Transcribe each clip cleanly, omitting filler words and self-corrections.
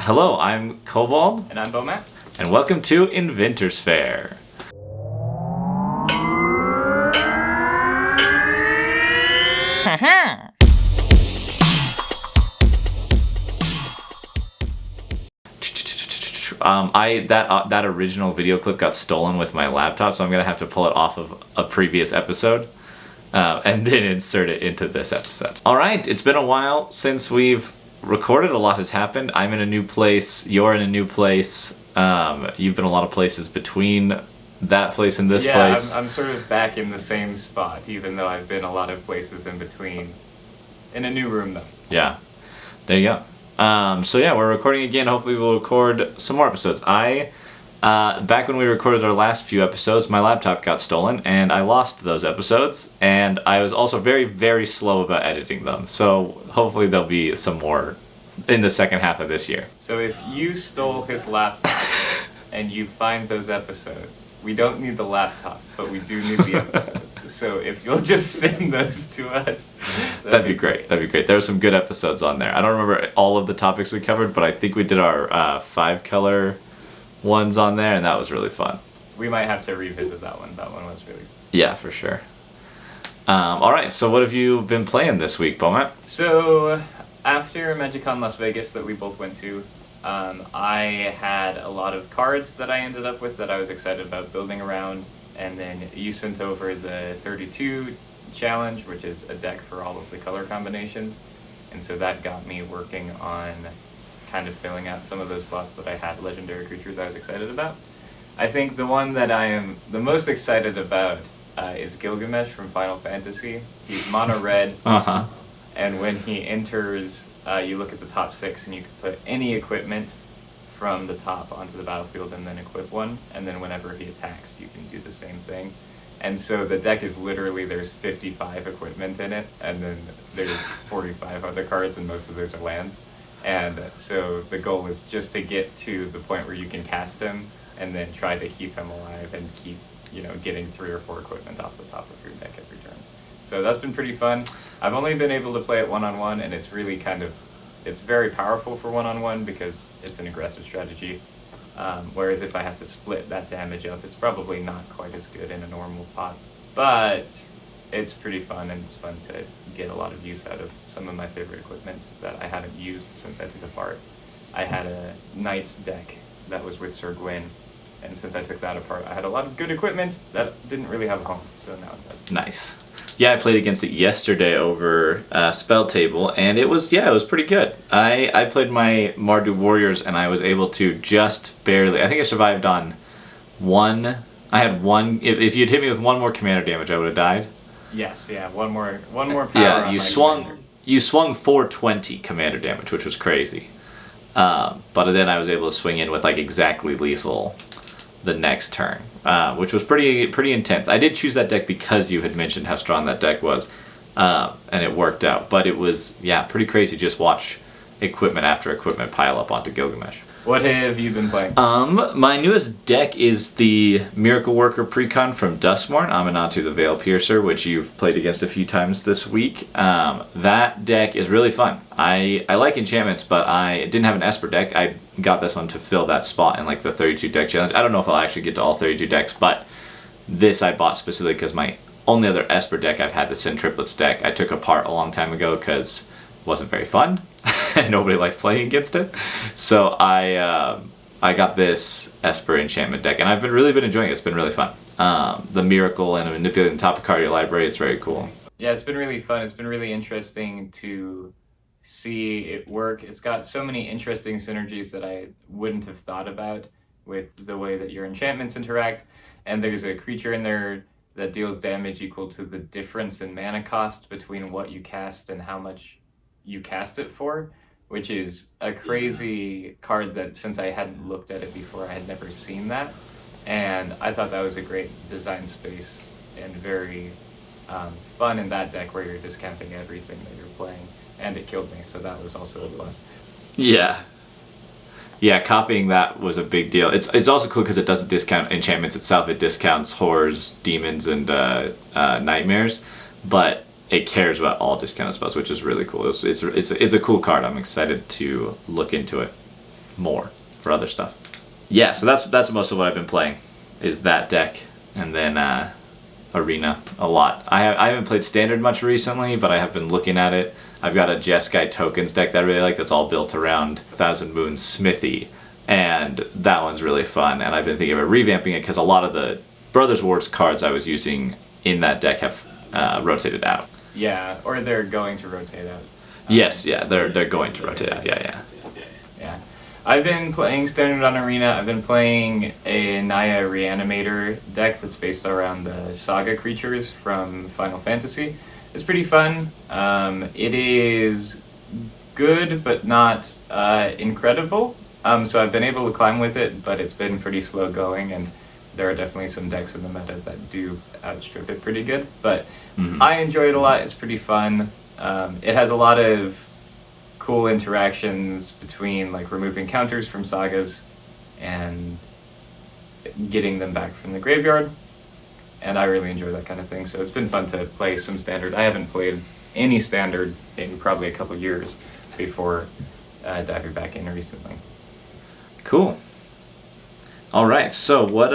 Hello, I'm Kobold. And I'm Bomat. And welcome to Inventor's Fair. That original video clip got stolen with my laptop, so I'm gonna have to pull it off of a previous episode and then insert it into this episode. All right, it's been a while since we've recorded. A lot has happened. I'm in a new place. You're in a new place. You've been a lot of places between that place and this place. I'm sort of back in the same spot, even though I've been a lot of places in between. In a new room, though. Yeah, there you go. So yeah, we're recording again. Hopefully we'll record some more episodes. Back when we recorded our last few episodes, my laptop got stolen and I lost those episodes, and I was also very, very slow about editing them. So hopefully there'll be some more in the second half of this year. So if you stole his laptop and you find those episodes, we don't need the laptop, but we do need the episodes. So if you'll just send those to us, that'd be great. That'd be great. There were some good episodes on there. I don't remember all of the topics we covered, but I think we did our 5-color ones on there, and that was really fun. We might have to revisit that one. That one was really fun. Yeah, for sure. All right, so what have you been playing this week, Bomat? So after MagicCon Las Vegas that we both went to, I had a lot of cards that I ended up with that I was excited about building around, and then you sent over the 32 challenge, which is a deck for all of the color combinations, and so that got me working on kind of filling out some of those slots that I had legendary creatures I was excited about. I think the one that I am the most excited about is Gilgamesh from Final Fantasy. He's mono red, and when he enters, you look at the top 6 and you can put any equipment from the top onto the battlefield and then equip one, and then whenever he attacks you can do the same thing. And so the deck is literally, there's 55 equipment in it, and then there's 45 other cards, and most of those are lands. And so the goal is just to get to the point where you can cast him and then try to keep him alive and keep, getting 3 or 4 equipment off the top of your deck every turn. So that's been pretty fun. I've only been able to play it one-on-one, and it's really it's very powerful for one-on-one because it's an aggressive strategy. Whereas if I have to split that damage up, it's probably not quite as good in a normal pot. But it's pretty fun, and it's fun to get a lot of use out of some of my favorite equipment that I haven't used since I took apart. I had a Knights deck that was with Sir Gwyn, and since I took that apart, I had a lot of good equipment that didn't really have a home, so now it does. Nice. Yeah, I played against it yesterday over Spell Table, and it was pretty good. I played my Mardu Warriors, and I was able to just barely, I think I survived on one. I had one, if you'd hit me with one more commander damage, I would have died. Yes, yeah, one more power. Yeah, on you my swung commander. You swung 420 commander damage, which was crazy. But then I was able to swing in with like exactly lethal the next turn, which was pretty intense. I did choose that deck because you had mentioned how strong that deck was, and it worked out. But it was pretty crazy. Just watch equipment after equipment pile up onto Gilgamesh. What have you been playing? My newest deck is the Miracle Worker Precon from Duskmorn, Aminatou the Veil Piercer, which you've played against a few times this week. That deck is really fun. I like enchantments, but I didn't have an Esper deck. I got this one to fill that spot in like the 32 deck challenge. I don't know if I'll actually get to all 32 decks, but this I bought specifically because my only other Esper deck I've had, the Sin Triplets deck, I took apart a long time ago because it wasn't very fun. And nobody liked playing against it, so I got this Esper enchantment deck, and I've really been enjoying it. It's been really fun. The miracle and manipulating the top of card of your library, it's very cool. Yeah, it's been really fun. It's been really interesting to see it work. It's got so many interesting synergies that I wouldn't have thought about with the way that your enchantments interact. And there's a creature in there that deals damage equal to the difference in mana cost between what you cast and how much you cast it for, which is a crazy card that, since I hadn't looked at it before, I had never seen that. And I thought that was a great design space and very fun in that deck where you're discounting everything that you're playing. And it killed me, so that was also a plus. Yeah, copying that was a big deal. It's also cool because it doesn't discount enchantments itself. It discounts horrors, demons, and nightmares, but it cares about all discounted spells, which is really cool. It's a cool card. I'm excited to look into it. more for other stuff. Yeah, so that's most of what I've been playing, is that deck, and then Arena a lot. I haven't played Standard much recently, but I have been looking at it. I've got a Jeskai Tokens deck that I really like that's all built around Thousand Moon Smithy, and that one's really fun, and I've been thinking about revamping it because a lot of the Brothers Wars cards I was using in that deck have rotated out. Yeah, or they're going to rotate out. Yes, yeah, they're going to rotate out, yeah. I've been playing Standard on Arena. I've been playing a Naya Reanimator deck that's based around the Saga creatures from Final Fantasy. It's pretty fun. It is good, but not incredible. So I've been able to climb with it, but it's been pretty slow going, and there are definitely some decks in the meta that do outstrip it pretty good. But I enjoy it a lot. It's pretty fun. It has a lot of cool interactions between like removing counters from sagas and getting them back from the graveyard, and I really enjoy that kind of thing. So it's been fun to play some Standard. I haven't played any Standard in probably a couple years before diving back in recently. Cool. All right, so what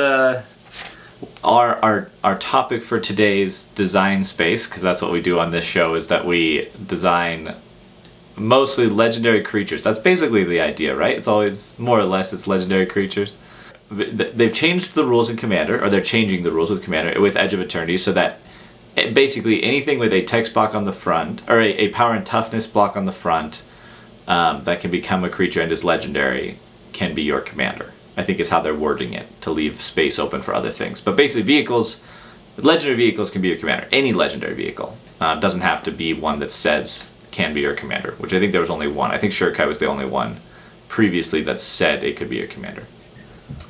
our topic for today's design space, because that's what we do on this show, is that we design mostly legendary creatures. That's basically the idea, right? It's always, more or less, it's legendary creatures. They've changed the rules in Commander, or they're changing the rules with Commander, with Edge of Eternity, so that basically anything with a text block on the front, or a power and toughness block on the front, that can become a creature and is legendary, can be your commander. I think is how they're wording it, to leave space open for other things. But basically vehicles, legendary vehicles can be your commander. Any legendary vehicle. Doesn't have to be one that says can be your commander, which I think there was only one. I think Shurikai was the only one previously that said it could be your commander.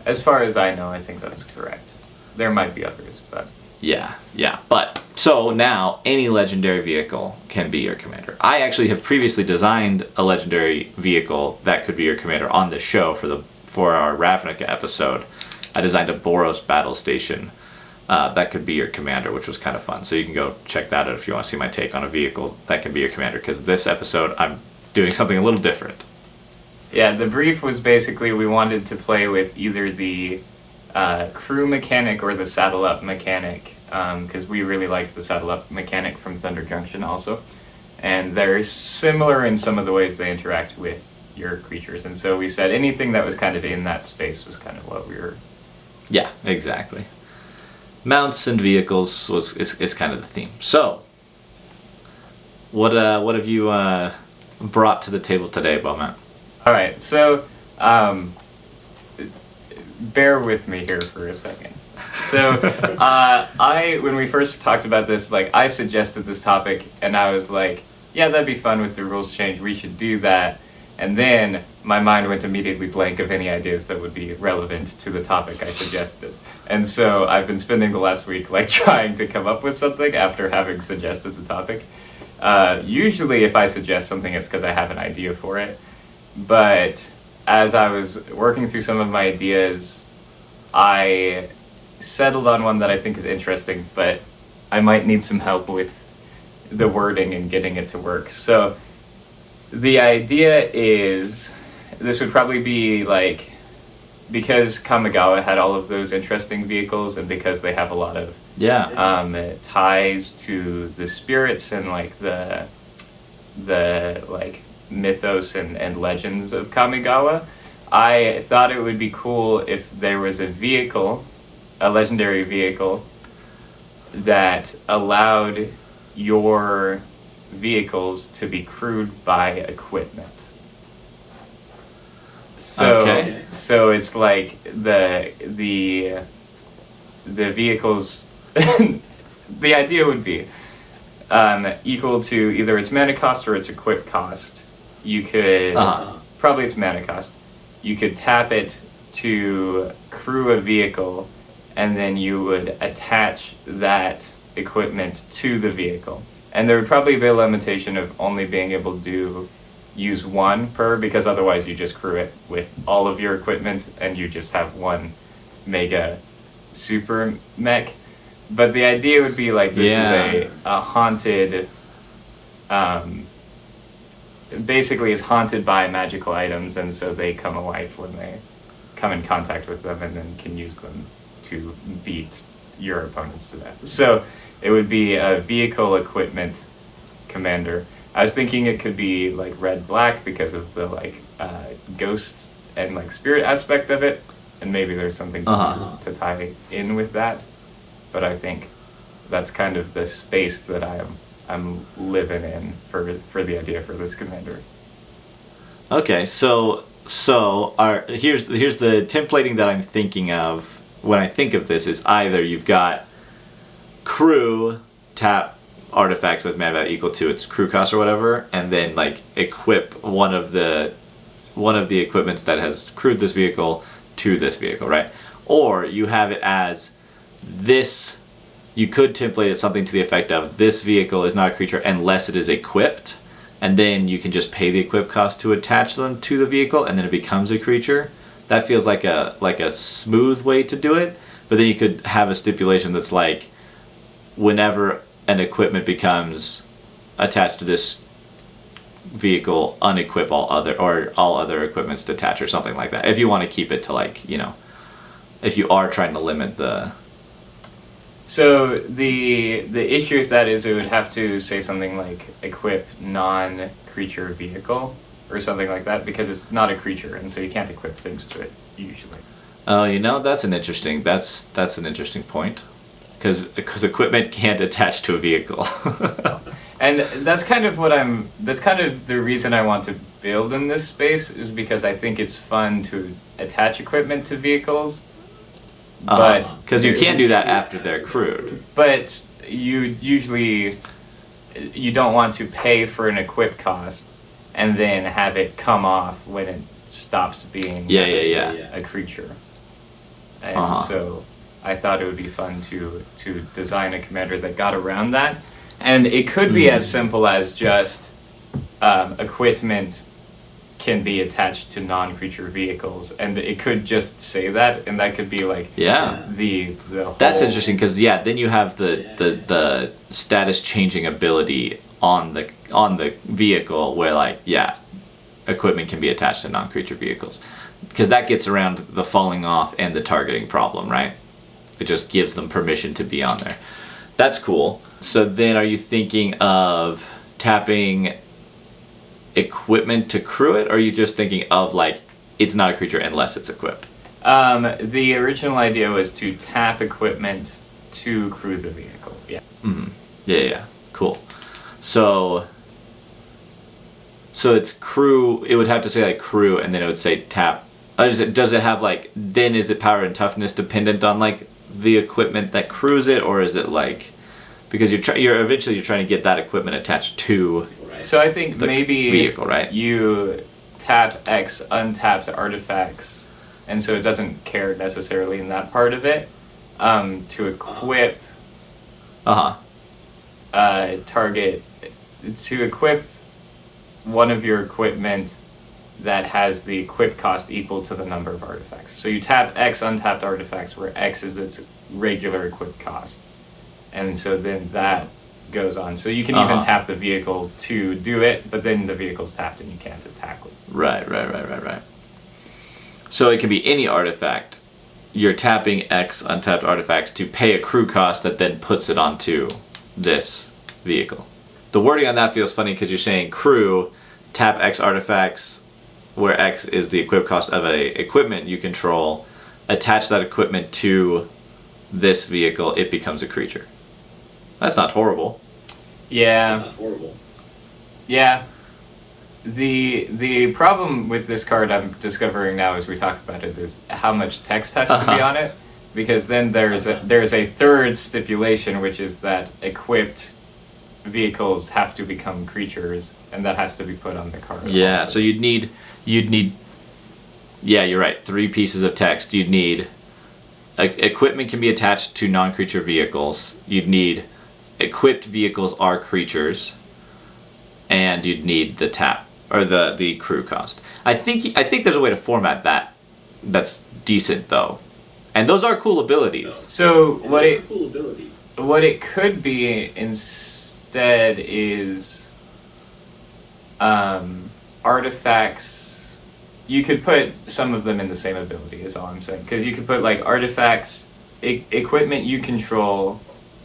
As far as I know, I think that's correct. There might be others, but... Yeah. But, so now, any legendary vehicle can be your commander. I actually have previously designed a legendary vehicle that could be your commander on the show for our Ravnica episode. I designed a Boros battle station that could be your commander, which was kind of fun. So you can go check that out if you want to see my take on a vehicle that can be your commander, because this episode I'm doing something a little different. Yeah, the brief was basically we wanted to play with either the crew mechanic or the saddle up mechanic, because we really liked the saddle up mechanic from Thunder Junction also. And they're similar in some of the ways they interact with your creatures. And so we said anything that was kind of in that space was kind of what we were... Yeah, exactly. Mounts and vehicles is kind of the theme. So, what have you brought to the table today, Bomat? All right, so bear with me here for a second. So, when we first talked about this, like I suggested this topic, and I was like, yeah, that'd be fun with the rules change. We should do that. And then my mind went immediately blank of any ideas that would be relevant to the topic I suggested. And so I've been spending the last week like trying to come up with something after having suggested the topic. Usually if I suggest something, it's because I have an idea for it. But as I was working through some of my ideas, I settled on one that I think is interesting, but I might need some help with the wording and getting it to work. So the idea is, this would probably be like, because Kamigawa had all of those interesting vehicles, and because they have a lot of ties to the spirits and like the like mythos and legends of Kamigawa, I thought it would be cool if there was a vehicle, a legendary vehicle, that allowed your vehicles to be crewed by equipment. So it's like the vehicles the idea would be equal to either its mana cost or its equip cost. You could probably its mana cost. You could tap it to crew a vehicle, and then you would attach that equipment to the vehicle. And there would probably be a limitation of only being able to use one per, because otherwise you just crew it with all of your equipment and you just have one mega super mech. But the idea would be like this is a haunted basically is haunted by magical items, and so they come alive when they come in contact with them, and then can use them to beat your opponents to death. So it would be a vehicle equipment commander. I was thinking it could be like red-black because of the like ghost and like spirit aspect of it, and maybe there's something to tie in with that. But I think that's kind of the space that I'm living in for the idea for this commander. Okay, so here's the templating that I'm thinking of when I think of this is either you've got crew tap artifacts with mana value equal to its crew cost or whatever, and then like equip one of the equipments that has crewed this vehicle to this vehicle, right? Or you have it as this. You could template it something to the effect of this vehicle is not a creature unless it is equipped, and then you can just pay the equip cost to attach them to the vehicle, and then it becomes a creature. That feels like a smooth way to do it. But then you could have a stipulation that's like, whenever an equipment becomes attached to this vehicle, unequip all other equipments to attach or something like that. If you want to keep it to like, you know, if you are trying to limit the. So the issue with that is it would have to say something like equip non-creature vehicle or something like that, because it's not a creature, and so you can't equip things to it usually. Oh, you know, that's an interesting point, because equipment can't attach to a vehicle. And that's kind of the reason I want to build in this space, is because I think it's fun to attach equipment to vehicles. But because you can do that after they're crewed. But you don't want to pay for an equip cost and then have it come off when it stops being a creature. And so I thought it would be fun to design a commander that got around that. And it could be as simple as just equipment can be attached to non-creature vehicles, and it could just say that, and that could be like the whole. That's interesting, because then you have the status changing ability on the vehicle where like equipment can be attached to non-creature vehicles, because that gets around the falling off and the targeting problem, right? It just gives them permission to be on there. That's cool. So then are you thinking of tapping equipment to crew it, or are you just thinking of like it's not a creature unless it's equipped? The original idea was to tap equipment to crew the vehicle. Yeah. Mm-hmm. Yeah. Cool. So it's crew. It would have to say like crew, and then it would say tap. Does it have like, then is it power and toughness dependent on like the equipment that crews it, or is it like, because you're eventually trying to get that equipment attached to. So I think maybe vehicle, right? You tap X untapped artifacts, and so it doesn't care necessarily in that part of it, to equip target, to equip one of your equipment that has the equip cost equal to the number of artifacts. So you tap X untapped artifacts where X is its regular equip cost, and so then that goes on. So you can even tap the vehicle to do it, but then the vehicle's tapped and you can't attack with it. Right. So it can be any artifact. You're tapping X untapped artifacts to pay a crew cost that then puts it onto this vehicle. The wording on that feels funny because you're saying crew, tap X artifacts, where X is the equip cost of a equipment you control, attach that equipment to this vehicle, it becomes a creature. That's not horrible. Yeah. That's not horrible. Yeah. The problem with this card I'm discovering now as we talk about it is how much text has to be on it, because then there's a third stipulation, which is that equipped vehicles have to become creatures, and that has to be put on the card. Yeah, also. so you'd need yeah, you're right, 3 pieces of text. You'd need equipment can be attached to non-creature vehicles. You'd need equipped vehicles are creatures, and you'd need the tap or the crew cost. I think there's a way to format that that's decent though, and those are cool abilities. So what it could be instead is artifacts, you could put some of them in the same ability, is all I'm saying. Because you could put like artifacts, equipment you control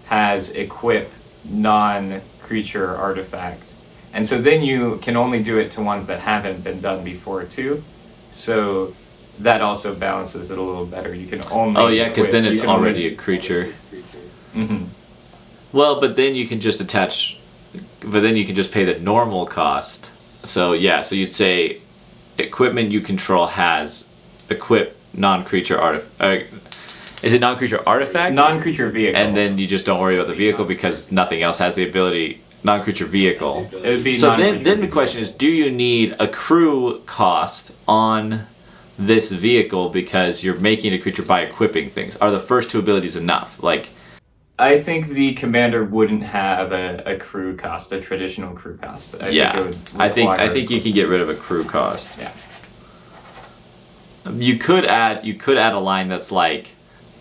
has equip non-creature artifact. And so then you can only do it to ones that haven't been done before too. So that also balances it a little better. You can only. Oh yeah, because then it's already a creature. Mm-hmm. Well, but then you can just attach. But then you can just pay the normal cost. So yeah, so you'd say, equipment you control has equip non-creature artifact. Is it non-creature artifact? Non-creature vehicle. And then you just don't worry about the vehicle because nothing else has the ability. Non-creature vehicle. It would be so then the question is, do you need a crew cost on this vehicle because you're making a creature by equipping things? Are the first two abilities enough? Like, I think the commander wouldn't have a crew cost, a traditional crew cost. I think you can get rid of a crew cost. Yeah. You could add a line that's like,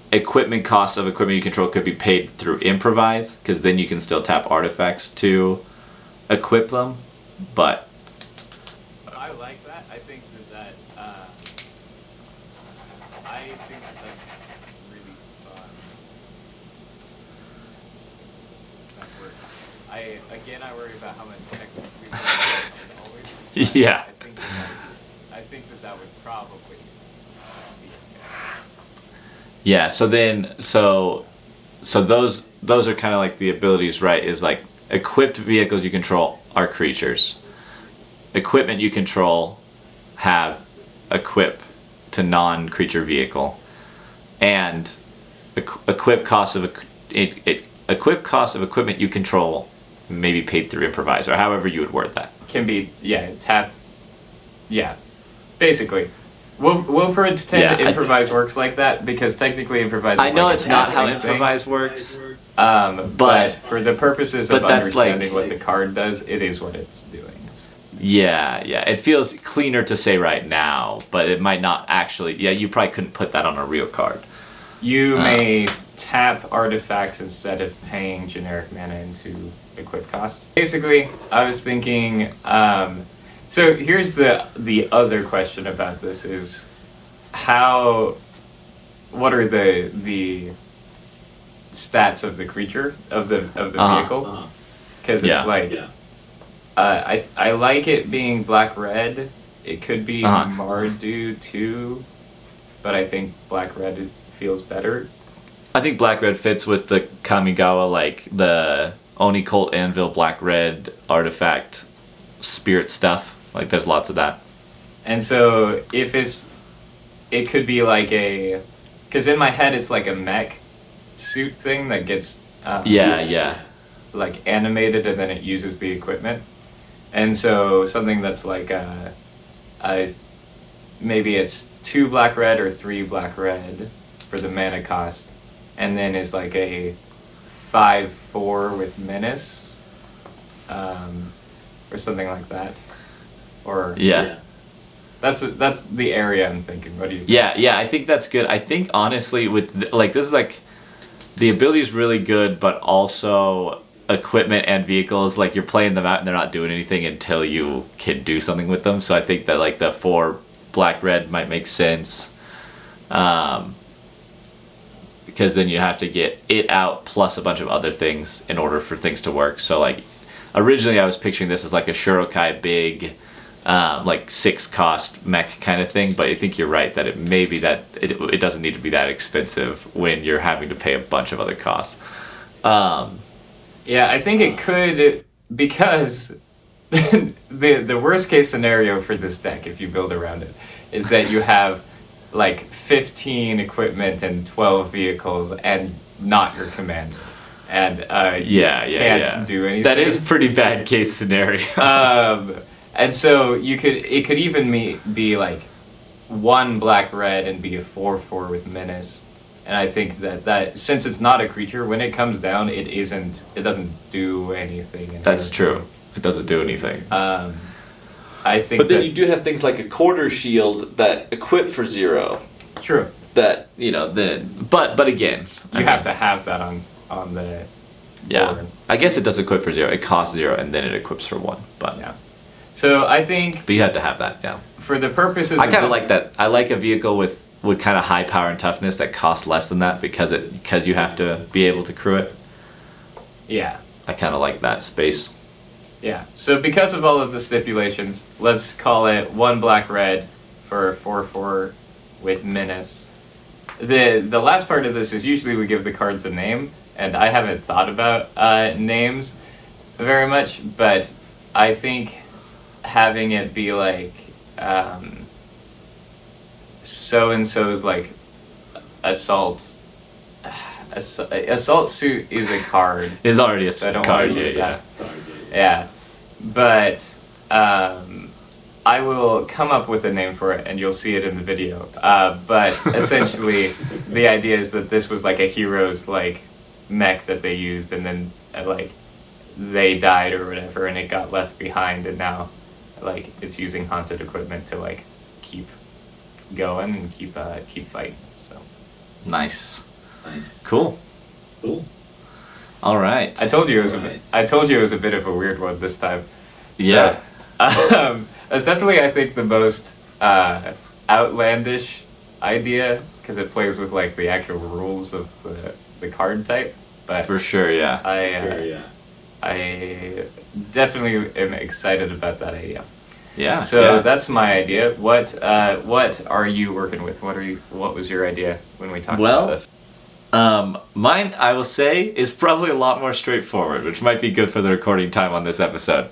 equipment costs of equipment you control could be paid through improvise, because then you can still tap artifacts to equip them. But I like that. I think that's really fun. That works. I worry about how much text we always. yeah. I think that would probably be okay. Yeah, so those are kind of like the abilities, right? Is like equipped vehicles you control are creatures. Equipment you control have equip to non-creature vehicle, and equip cost of equipment you control may be paid through improvise, or however you would word that. Can be tap. Yeah, basically. We'll pretend improvise works like that, because technically improvise. I know like it's not how improvise works. But for the purposes of understanding like, what the card does, it is what it's doing. Yeah, it feels cleaner to say right now, but it might not actually. Yeah, you probably couldn't put that on a real card. You may tap artifacts instead of paying generic mana into equip costs. Basically, I was thinking. So here's the other question about this is what are the stats of the creature of the vehicle? Because it's I like it being black-red. It could be Mardu too, but I think black-red feels better. I think black-red fits with the Kamigawa, like the Oni Cult Anvil black-red artifact spirit stuff. Like there's lots of that. And so if it could be like because in my head it's like a mech suit thing that gets like animated, and then it uses the equipment. And so something that's like maybe it's 2 black-red or 3 black-red for the mana cost, and then is like a 5/4 with menace, or something like that. Or that's the area I'm thinking. What do you think? Yeah, I think that's good. I think honestly with this is like the ability is really good, but also equipment and vehicles, like you're playing them out and they're not doing anything until you can do something with them. So I think that like the 4 black-red might make sense, because then you have to get it out plus a bunch of other things in order for things to work. So like originally I was picturing this as like a Shurokai big like 6 cost mech kind of thing, but I think you're right that it may be that it doesn't need to be that expensive when you're having to pay a bunch of other costs. Yeah, I think it could, because the worst case scenario for this deck, if you build around it, is that you have like 15 equipment and 12 vehicles and not your commander. And can't do anything. That is a pretty bad case scenario. And so it could even be like 1 black-red and be a 4/4 with menace. And I think that since it's not a creature, when it comes down, it doesn't do anything. That's true. It doesn't do anything. I think. But then you do have things like a quarter shield that equip for 0. True. That but again, you have to have that on the board. I guess it does equip for 0. It costs 0 and then it equips for 1. But yeah. So I think But you had to have that, yeah. for the purposes I of kind of this- like that. I like a vehicle with kind of high power and toughness that costs less than that because you have to be able to crew it. Yeah. I kind of like that space. Yeah. So because of all of the stipulations, let's call it 1 black red for 4/4 with menace. The last part of this is usually we give the cards a name, and I haven't thought about names very much, but I think having it be like so and so's like assault. Assault suit is a card. It's already a So I don't card, want to use yeah. that. Yeah, but I will come up with a name for it, and you'll see it in the video. But essentially, the idea is that this was like a hero's like mech that they used, and then like they died or whatever, and it got left behind, and now like it's using haunted equipment to like keep going and keep fighting. So Nice. Cool. All right. I told you it was a bit of a weird one this time. Yeah. So, that's definitely, I think, the most outlandish idea because it plays with like the actual rules of the card type. But For sure, yeah. I definitely am excited about that idea. Yeah. So yeah. that's my idea. What are you working with? What was your idea when we talked about this? Mine, I will say, is probably a lot more straightforward, which might be good for the recording time on this episode.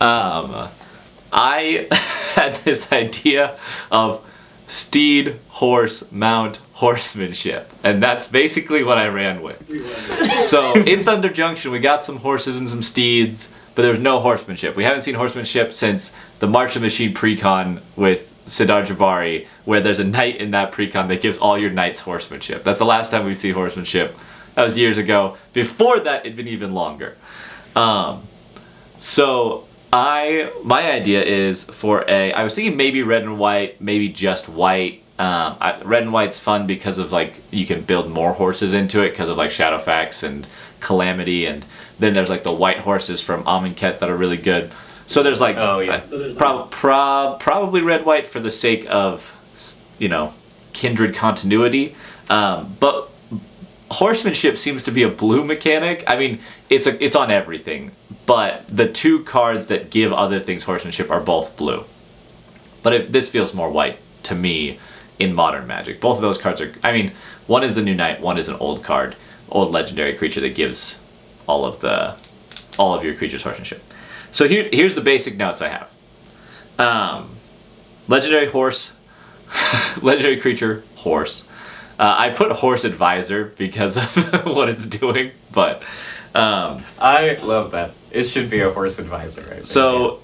I had this idea of steed, horse, mount, horsemanship, and that's basically what I ran with. So in Thunder Junction, we got some horses and some steeds, but there's no horsemanship. We haven't seen horsemanship since the March of Machine precon with Sidar Jabari, where there's a knight in that precon that gives all your knights horsemanship. That's the last time we see horsemanship. That was years ago. Before that, it'd been even longer. So my idea is I was thinking maybe red and white, maybe just white. Red and white's fun because of like you can build more horses into it because of like Shadowfax and Calamity, and then there's like the white horses from Amonkhet that are really good. So there's like probably red white for the sake of kindred continuity, but horsemanship seems to be a blue mechanic. I mean, it's on everything, but the two cards that give other things horsemanship are both blue. But this feels more white to me in modern Magic. Both of those cards are. I mean, one is the new knight, one is an old card, old legendary creature that gives all of your creatures horsemanship. So here's the basic notes I have. Legendary horse, legendary creature, horse. I put horse advisor because of what it's doing, but I love that. It should be a horse advisor, right? So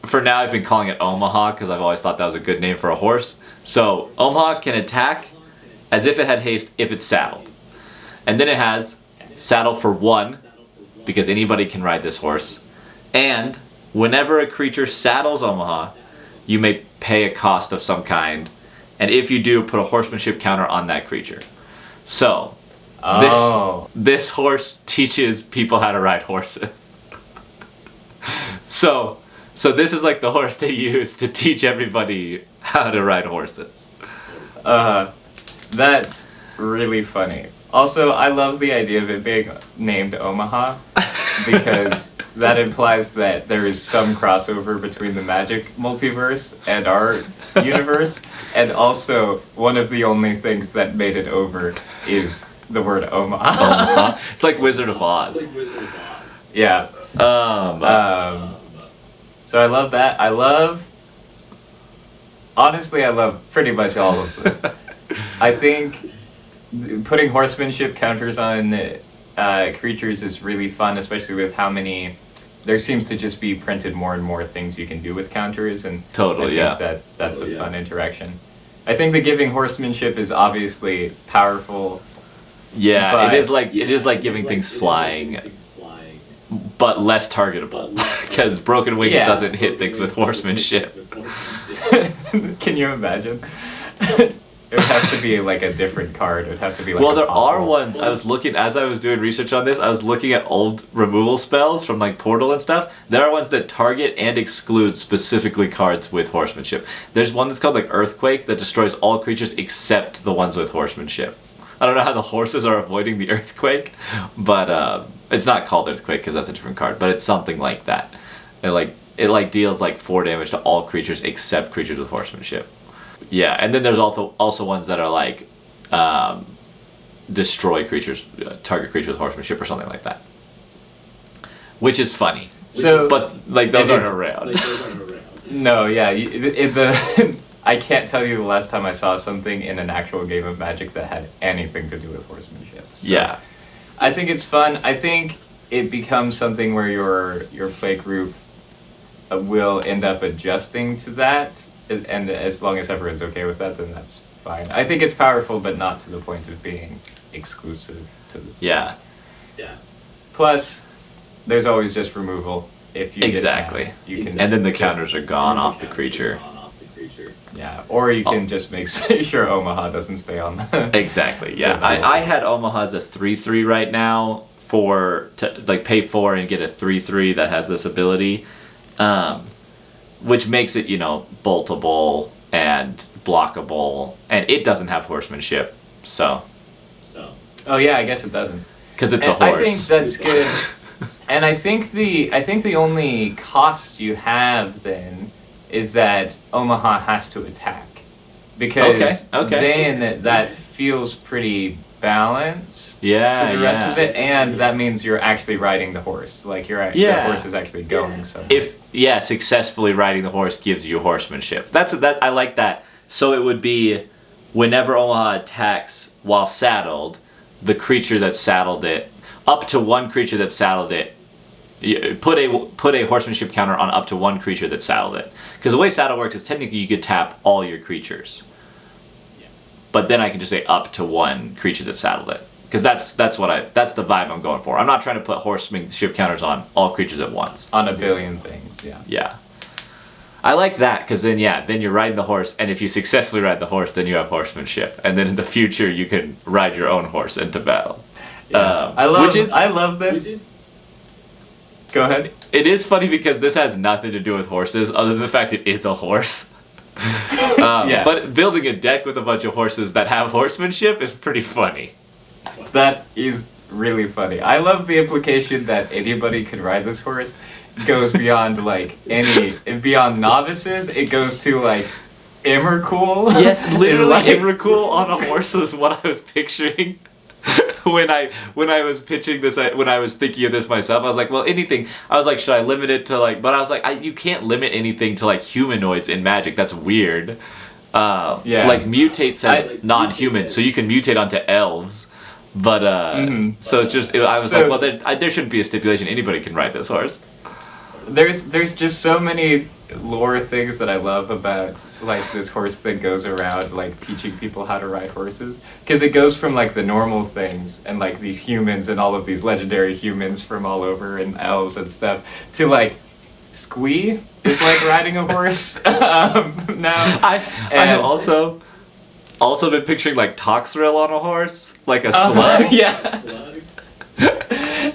for now, I've been calling it Omaha because I've always thought that was a good name for a horse. So Omaha can attack as if it had haste if it's saddled, and then it has saddle for 1 because anybody can ride this horse. And whenever a creature saddles Omaha, you may pay a cost of some kind. And if you do, put a horsemanship counter on that creature. So, this horse teaches people how to ride horses. So this is like the horse they use to teach everybody how to ride horses. That's really funny. Also, I love the idea of it being named Omaha because that implies that there is some crossover between the Magic multiverse and our universe, and also one of the only things that made it over is the word Omaha. It's like Wizard of Oz. Yeah. So I love that. Honestly, I love pretty much all of this. I think putting horsemanship counters on creatures is really fun, especially with how many. There seems to just be printed more and more things you can do with counters, and Totally, I think that's a fun interaction. I think the giving horsemanship is obviously powerful. Yeah, but it is like giving things flying, but less targetable because Broken Wings doesn't hit things with horsemanship. Can you imagine? It would have to be like a different card. It would have to be like Well, a there are popple. ones. I was looking as I was doing research on this. I was looking at old removal spells from like Portal and stuff. There are ones that target and exclude specifically cards with horsemanship. There's one that's called like Earthquake that destroys all creatures except the ones with horsemanship. I don't know how the horses are avoiding the Earthquake, but it's not called Earthquake because that's a different card. But it's something like that. It deals like 4 damage to all creatures except creatures with horsemanship. Yeah, and then there's also ones that are like destroy creatures, target creatures with horsemanship or something like that, which is funny. So, But like those aren't around. no, yeah, I can't tell you the last time I saw something in an actual game of Magic that had anything to do with horsemanship. So Yeah, I think it's fun. I think it becomes something where your play group will end up adjusting to that, and as long as everyone's okay with that, then that's fine. I think it's powerful, but not to the point of being exclusive to the... yeah, Plus, there's always just removal. If you exactly. get mad, you can And then the just- counters are gone off the creature. Yeah, or you can just make sure Omaha doesn't stay on the... Exactly. Yeah, I had Omaha as a 3/3 right now to like pay 4 and get a 3/3 that has this ability, which makes it boltable and blockable, and it doesn't have horsemanship, so Oh yeah, I guess it doesn't. because it's a And horse. I think that's good. And I think the only cost you have then is that Omaha has to attack, because Okay. then that feels pretty balanced Yeah, to the rest yeah. of it, and that means you're actually riding the horse. Like the Yeah. horse is actually going somewhere. If successfully riding the horse gives you horsemanship. That I like that. So it would be whenever Omaha attacks while saddled, the creature that saddled it, up to one creature that saddled it, put a horsemanship counter on up to one creature that saddled it. Because the way saddle works is technically you could tap all your creatures. But then I can just say up to one creature that saddled it. Because that's the vibe I'm going for. I'm not trying to put horsemanship counters on all creatures at once. on a billion things, yeah. Yeah. I like that because then you're riding the horse, and if you successfully ride the horse, then you have horsemanship, and then in the future you can ride your own horse into battle. I love this. Go ahead. It is funny because this has nothing to do with horses, other than the fact it is a horse. Yeah. But building a deck with a bunch of horses that have horsemanship is pretty funny. That is really funny. I love the implication that anybody could ride this horse. It goes beyond beyond novices. It goes to like Emrakul. Yes, literally, like, Emrakul on a horse was what I was picturing. when I was pitching this, when I was thinking of this myself, I was like, well, anything. I was like, should I limit it to like? But I was like, you can't limit anything to like humanoids in Magic. That's weird. Yeah. Like mutate says non-human, so you can mutate onto elves. But so it's just I was like, well, there shouldn't be a stipulation. Anybody can ride this horse. There's just so many lore things that I love about like this horse that goes around like teaching people how to ride horses, because it goes from like the normal things and like these humans and all of these legendary humans from all over and elves and stuff to like Squee is like riding a horse now. I have also been picturing like Toxrill on a horse, like a slug. Yeah.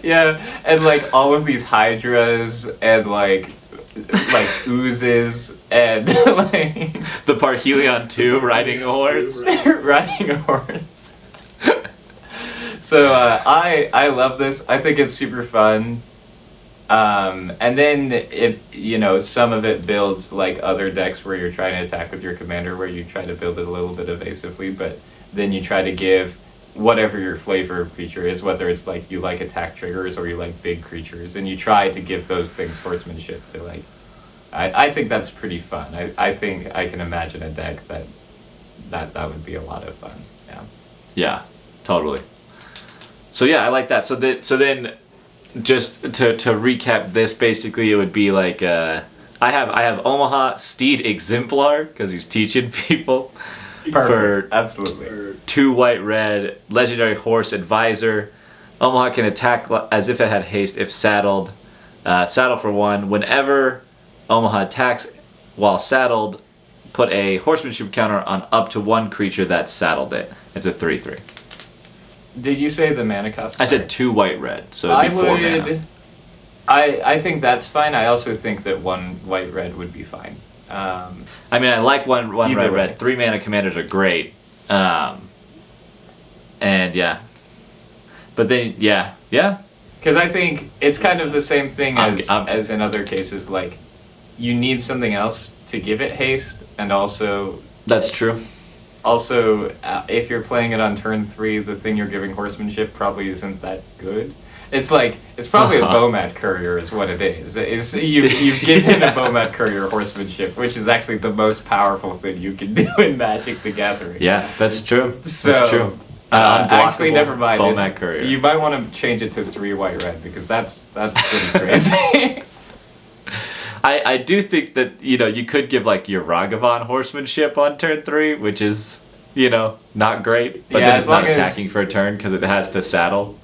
Yeah, and like all of these hydras and like oozes and like The Parhelion 2 riding a horse. riding a horse. So I love this. I think it's super fun. And then some of it builds like other decks where you're trying to attack with your commander, where you try to build it a little bit evasively, but then you try to give whatever your flavor of creature is, whether it's like you like attack triggers or you like big creatures, and you try to give those things horsemanship to like. I think that's pretty fun. I think I can imagine a deck that would be a lot of fun. Yeah. Yeah, totally. So yeah, I like that. So then, just to recap this, basically it would be like I have Omaha Steed Exemplar because he's teaching people. Perfect. Absolutely. 2 white red legendary horse advisor. Omaha can attack as if it had haste if saddled. Saddle for 1. Whenever Omaha attacks while saddled, put a horsemanship counter on up to one creature that saddled it. It's a 3/3. Did you say the mana cost? I said 2 white-red, so it'd be 4 mana. I think that's fine. I also think that 1 white-red would be fine. I mean, I like one Either red. way. 3 mana commanders are great. And yeah. But then, yeah. Because I think it's kind of the same thing I'm- as in other cases. Like, you need something else to give it haste, and also That's true. if you're playing it on turn 3, the thing you're giving horsemanship probably isn't that good. It's probably a Bomat courier is what it is. You've given a Bomat courier horsemanship, which is actually the most powerful thing you can do in Magic the Gathering. Yeah, that's true. So, That's true. actually, never mind. Bomat courier. You might want to change it to 3 white-red, because that's pretty crazy. I do think that, you could give like your Ragavan horsemanship on turn 3, which is, not great. But Yeah, then as it's not long as- attacking for a turn because it has to saddle.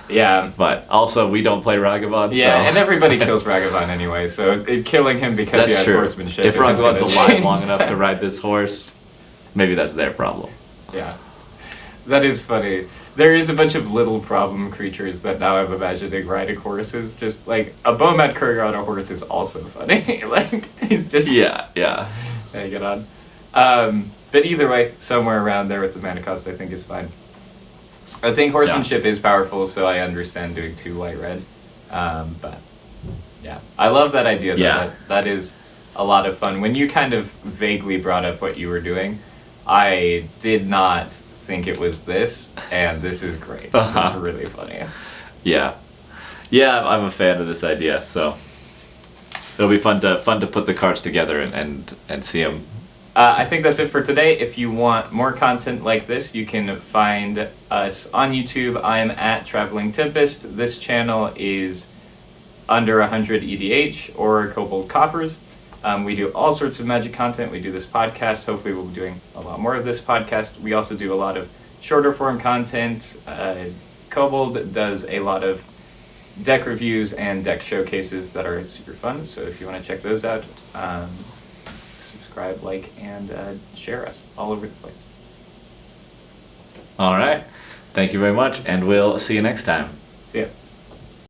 Yeah. But also, we don't play Ragavan, Yeah, so. and everybody kills Ragavan anyway, so killing him because he That's has true. horsemanship If isn't Ragavan's gonna alive change long enough that. to ride this horse, maybe that's their problem. Yeah. That is funny. There is a bunch of little problem creatures that now I'm imagining riding horses. Just like a Bomat courier on a horse is also funny. Like, he's just Yeah. hanging on. But either way, somewhere around there with the mana cost, I think is fine. I think horsemanship is powerful, so I understand doing 2 white-red. But yeah, I love that idea. Though. Yeah. That is a lot of fun. When you kind of vaguely brought up what you were doing, I did not think it was this, and this is great. It's really funny. Yeah, I'm a fan of this idea, so it'll be fun to put the cards together and see them. I think that's it for today. If you want more content like this, you can find us on YouTube. I'm at Traveling Tempest. This channel is under 100 EDH or Kobold Coffers. We do all sorts of Magic content. We do this podcast. Hopefully we'll be doing a lot more of this podcast. We also do a lot of shorter form content. Kobold does a lot of deck reviews and deck showcases that are super fun. So if you want to check those out, subscribe, like, and share us all over the place. All right. Thank you very much, and we'll see you next time. See ya.